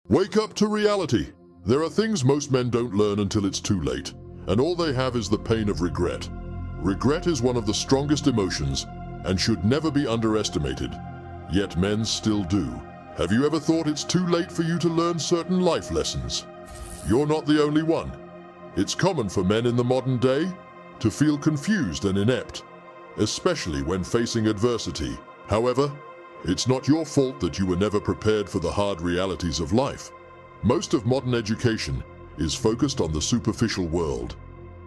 Wake up to reality. There are things most men don't learn until it's too late, and all they have is the pain of regret. Regret is one of the strongest emotions and should never be underestimated, yet men still do. Have you ever thought it's too late for you to learn certain life lessons? You're not the only one. It's common for men in the modern day to feel confused and inept, especially when facing adversity. However, it's not your fault that you were never prepared for the hard realities of life. Most of modern education is focused on the superficial world.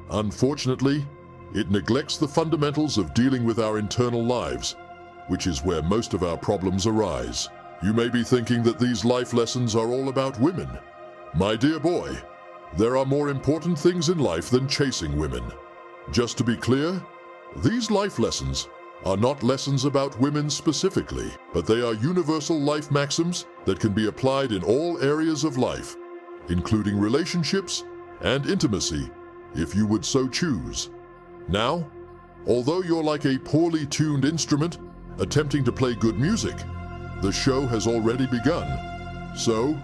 Unfortunately, it neglects the fundamentals of dealing with our internal lives, which is where most of our problems arise. You may be thinking that these life lessons are all about women. My dear boy, there are more important things in life than chasing women. Just to be clear, these life lessons are not lessons about women specifically, but they are universal life maxims that can be applied in all areas of life, including relationships and intimacy, if you would so choose. Now, although you're like a poorly tuned instrument attempting to play good music, the show has already begun. So,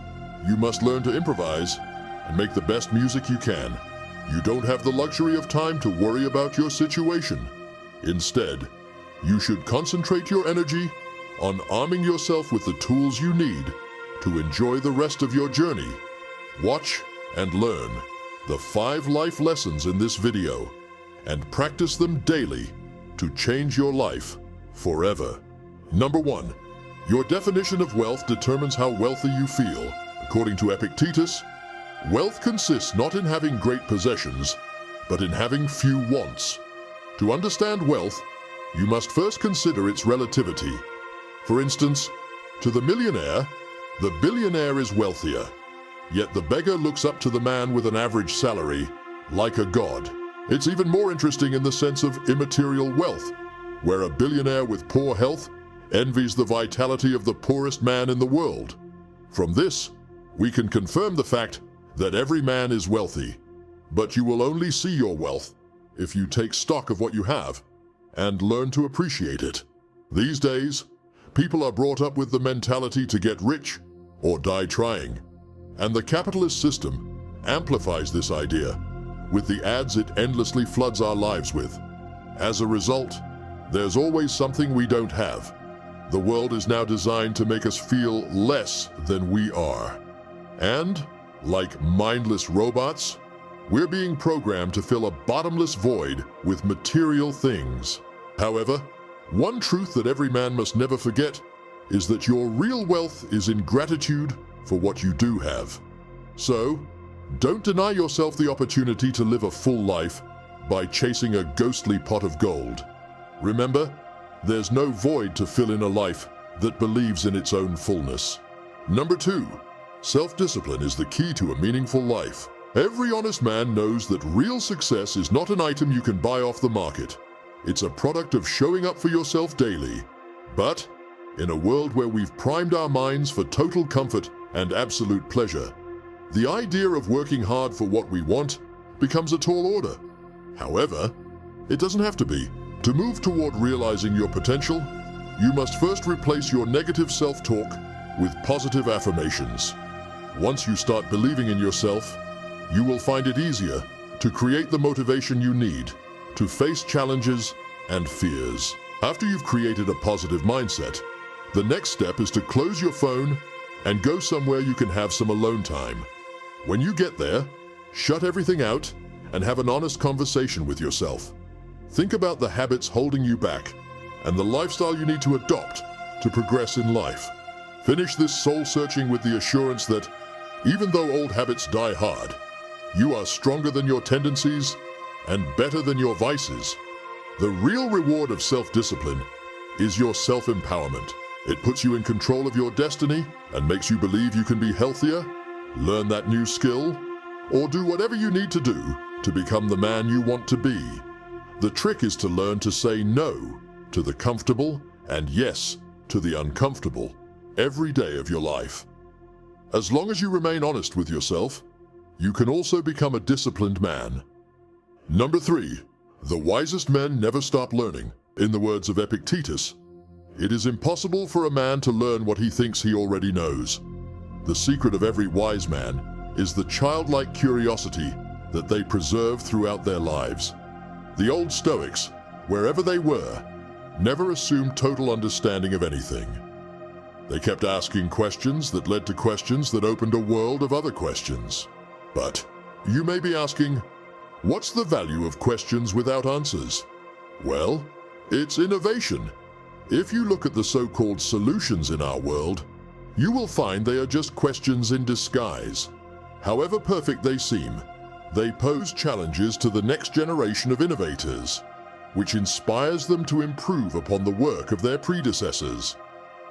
you must learn to improvise and make the best music you can. You don't have the luxury of time to worry about your situation. Instead, you should concentrate your energy on arming yourself with the tools you need to enjoy the rest of your journey. Watch and learn the 5 life lessons in this video and practice them daily to change your life forever. Number 1. Your definition of wealth determines how wealthy you feel. According to Epictetus, wealth consists not in having great possessions, but in having few wants. To understand wealth, you must first consider its relativity. For instance, to the millionaire, the billionaire is wealthier, yet the beggar looks up to the man with an average salary like a god. It's even more interesting in the sense of immaterial wealth, where a billionaire with poor health envies the vitality of the poorest man in the world. From this, we can confirm the fact that every man is wealthy, but you will only see your wealth if you take stock of what you have and learn to appreciate it. These days, people are brought up with the mentality to get rich or die trying, and the capitalist system amplifies this idea with the ads it endlessly floods our lives with. As a result, there's always something we don't have. The world is now designed to make us feel less than we are. And, like mindless robots, we're being programmed to fill a bottomless void with material things. However, one truth that every man must never forget is that your real wealth is in gratitude for what you do have. So, don't deny yourself the opportunity to live a full life by chasing a ghostly pot of gold. Remember, there's no void to fill in a life that believes in its own fullness. Number 2. Self-discipline is the key to a meaningful life. Every honest man knows that real success is not an item you can buy off the market. It's a product of showing up for yourself daily. But, in a world where we've primed our minds for total comfort and absolute pleasure, the idea of working hard for what we want becomes a tall order. However, it doesn't have to be. To move toward realizing your potential, you must first replace your negative self-talk with positive affirmations. Once you start believing in yourself, you will find it easier to create the motivation you need to face challenges and fears. After you've created a positive mindset, the next step is to close your phone and go somewhere you can have some alone time. When you get there, shut everything out and have an honest conversation with yourself. Think about the habits holding you back and the lifestyle you need to adopt to progress in life. Finish this soul searching with the assurance that, even though old habits die hard, you are stronger than your tendencies and better than your vices. The real reward of self-discipline is your self-empowerment. It puts you in control of your destiny and makes you believe you can be healthier, learn that new skill, or do whatever you need to do to become the man you want to be. The trick is to learn to say no to the comfortable and yes to the uncomfortable every day of your life. As long as you remain honest with yourself, you can also become a disciplined man. Number 3. The wisest men never stop learning. In the words of Epictetus, it is impossible for a man to learn what he thinks he already knows. The secret of every wise man is the childlike curiosity that they preserve throughout their lives. The old Stoics, wherever they were, never assumed total understanding of anything. They kept asking questions that led to questions that opened a world of other questions. But you may be asking, what's the value of questions without answers? Well, it's innovation. If you look at the so-called solutions in our world, you will find they are just questions in disguise. However perfect they seem, they pose challenges to the next generation of innovators, which inspires them to improve upon the work of their predecessors.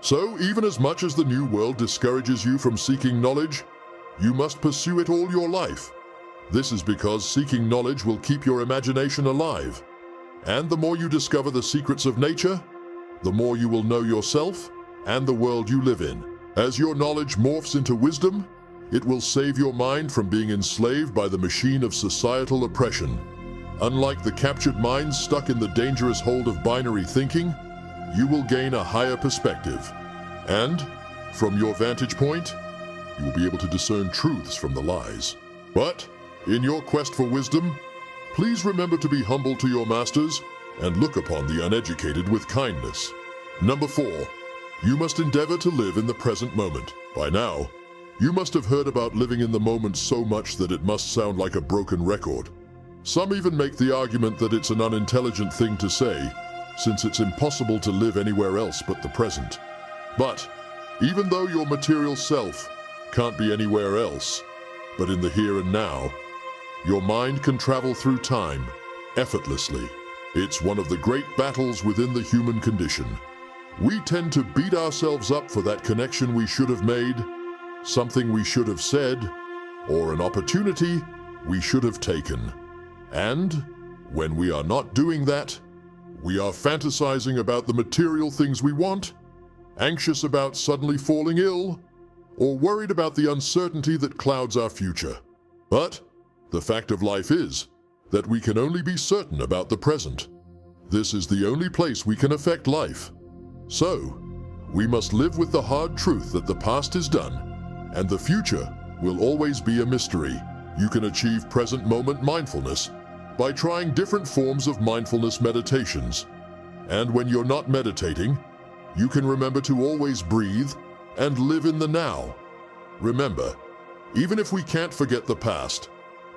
So, even as much as the new world discourages you from seeking knowledge, you must pursue it all your life. This is because seeking knowledge will keep your imagination alive. And the more you discover the secrets of nature, the more you will know yourself and the world you live in. As your knowledge morphs into wisdom, it will save your mind from being enslaved by the machine of societal oppression. Unlike the captured minds stuck in the dangerous hold of binary thinking, you will gain a higher perspective. And, from your vantage point, you will be able to discern truths from the lies. But, in your quest for wisdom, please remember to be humble to your masters and look upon the uneducated with kindness. Number 4, you must endeavor to live in the present moment. By now, you must have heard about living in the moment so much that it must sound like a broken record. Some even make the argument that it's an unintelligent thing to say, since it's impossible to live anywhere else but the present. But, even though your material self can't be anywhere else, but in the here and now, your mind can travel through time, effortlessly. It's one of the great battles within the human condition. We tend to beat ourselves up for that connection we should have made, something we should have said, or an opportunity we should have taken. And, when we are not doing that, we are fantasizing about the material things we want, anxious about suddenly falling ill, or worried about the uncertainty that clouds our future. But the fact of life is that we can only be certain about the present. This is the only place we can affect life. So, we must live with the hard truth that the past is done, and the future will always be a mystery. You can achieve present moment mindfulness by trying different forms of mindfulness meditations. And when you're not meditating, you can remember to always breathe and live in the now. Remember, even if we can't forget the past,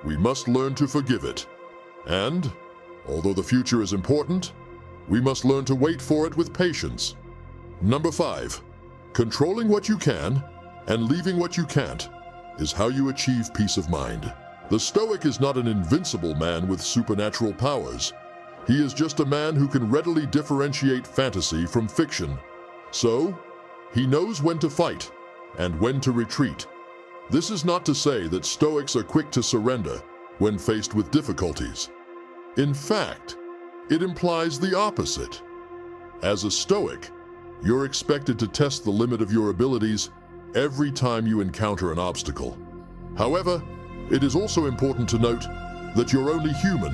we must learn to forgive it. And, although the future is important, we must learn to wait for it with patience. Number 5, controlling what you can and leaving what you can't is how you achieve peace of mind. The Stoic is not an invincible man with supernatural powers. He is just a man who can readily differentiate fantasy from fiction. So, he knows when to fight and when to retreat. This is not to say that Stoics are quick to surrender when faced with difficulties. In fact, it implies the opposite. As a Stoic, you're expected to test the limit of your abilities every time you encounter an obstacle. However, it is also important to note that you're only human,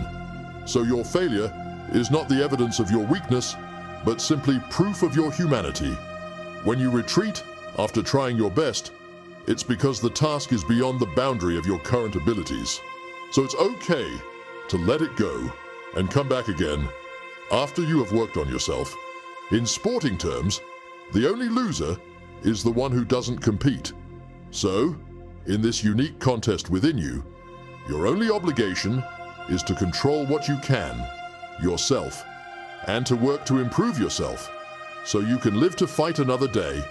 so your failure is not the evidence of your weakness, but simply proof of your humanity. When you retreat after trying your best, it's because the task is beyond the boundary of your current abilities. So it's okay to let it go and come back again after you have worked on yourself. In sporting terms, the only loser is the one who doesn't compete. So, in this unique contest within you, your only obligation is to control what you can, yourself, and to work to improve yourself, so you can live to fight another day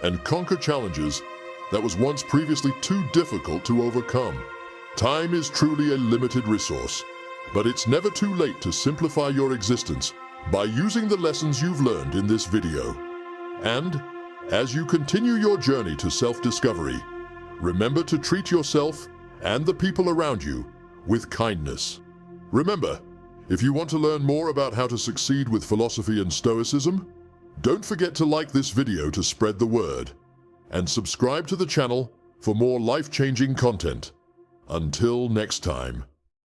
and conquer challenges that was once previously too difficult to overcome. Time is truly a limited resource, but it's never too late to simplify your existence by using the lessons you've learned in this video. And, as you continue your journey to self-discovery, remember to treat yourself and the people around you with kindness. Remember, if you want to learn more about how to succeed with philosophy and Stoicism, don't forget to like this video to spread the word, and subscribe to the channel for more life-changing content. Until next time.